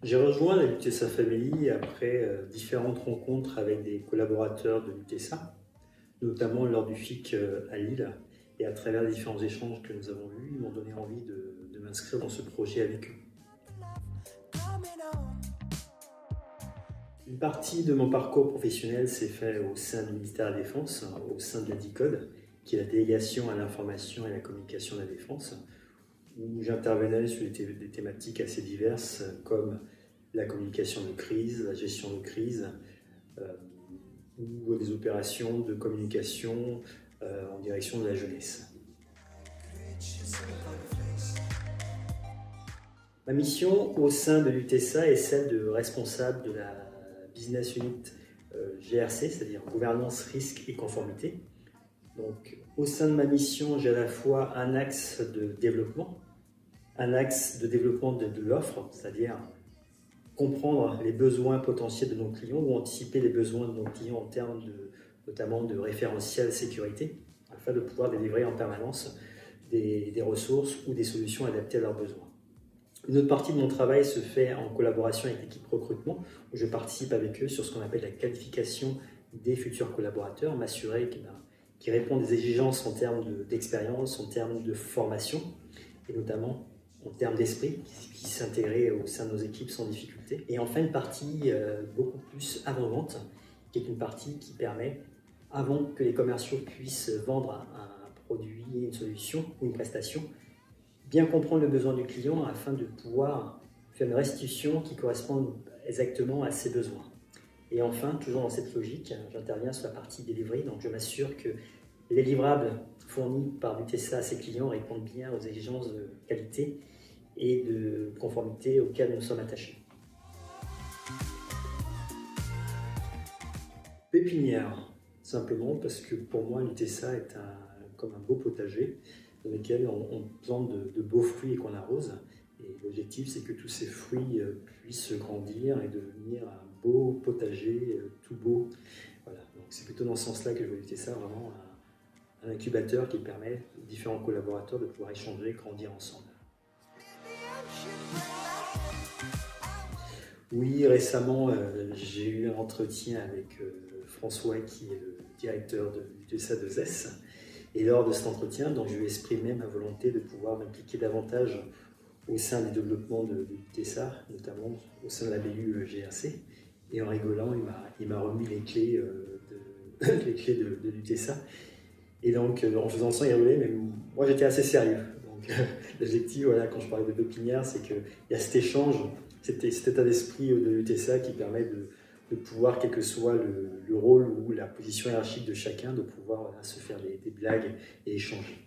J'ai rejoint la Lutesa Family après différentes rencontres avec des collaborateurs de Lutesa, notamment lors du FIC à Lille. Et à travers les différents échanges que nous avons eus, ils m'ont donné envie de m'inscrire dans ce projet avec eux. Une partie de mon parcours professionnel s'est faite au sein du ministère de la Défense, au sein de la DICODE, qui est la délégation à l'information et à la communication de la Défense, où j'intervenais sur des thématiques assez diverses comme la communication de crise, la gestion de crise, ou des opérations de communication en direction de la jeunesse. Ma mission au sein de l'UTESA est celle de responsable de la Business Unit GRC, c'est-à-dire gouvernance, risque et conformité. Donc, au sein de ma mission, j'ai à la fois un axe de développement de l'offre, c'est-à-dire comprendre les besoins potentiels de nos clients ou anticiper les besoins de nos clients en termes notamment de référentiel sécurité, afin de pouvoir délivrer en permanence des ressources ou des solutions adaptées à leurs besoins. Une autre partie de mon travail se fait en collaboration avec l'équipe recrutement, où je participe avec eux sur ce qu'on appelle la qualification des futurs collaborateurs, m'assurer qu'ils répondent aux exigences en termes d'expérience, en termes de formation, et notamment en termes d'esprit, qui puissent s'intégrer au sein de nos équipes sans difficulté. Et enfin, une partie beaucoup plus avant-vente, qui est une partie qui permet, avant que les commerciaux puissent vendre un produit, une solution ou une prestation, bien comprendre le besoin du client afin de pouvoir faire une restitution qui corresponde exactement à ses besoins. Et enfin, toujours dans cette logique, j'interviens sur la partie delivery, donc je m'assure que les livrables fournis par l'UTESA à ses clients répondent bien aux exigences de qualité et de conformité auxquelles nous sommes attachés. Pépinière, simplement parce que pour moi l'UTESA est comme un beau potager dans lequel on plante de beaux fruits et qu'on arrose. Et l'objectif, c'est que tous ces fruits puissent grandir et devenir un beau potager tout beau. Voilà. Donc c'est plutôt dans ce sens-là que je vois l'UTESA, vraiment un incubateur qui permet aux différents collaborateurs de pouvoir échanger, grandir ensemble. Oui, récemment, j'ai eu un entretien avec François, qui est le directeur de l'UTESA 2S. Et lors de cet entretien, donc, je lui ai exprimé ma volonté de pouvoir m'impliquer davantage au sein du développement de l'UTESA, notamment au sein de la BU GRC. Et en rigolant, il m'a remis les clés de l'UTESA. Et donc, en faisant ça, il rigolait, mais moi j'étais assez sérieux. Donc, l'objectif, voilà, quand je parlais de pépinière, c'est qu'il y a cet échange, cet état d'esprit de l'UTESA qui permet de pouvoir, quel que soit le rôle ou la position hiérarchique de chacun, de pouvoir se faire des blagues et échanger.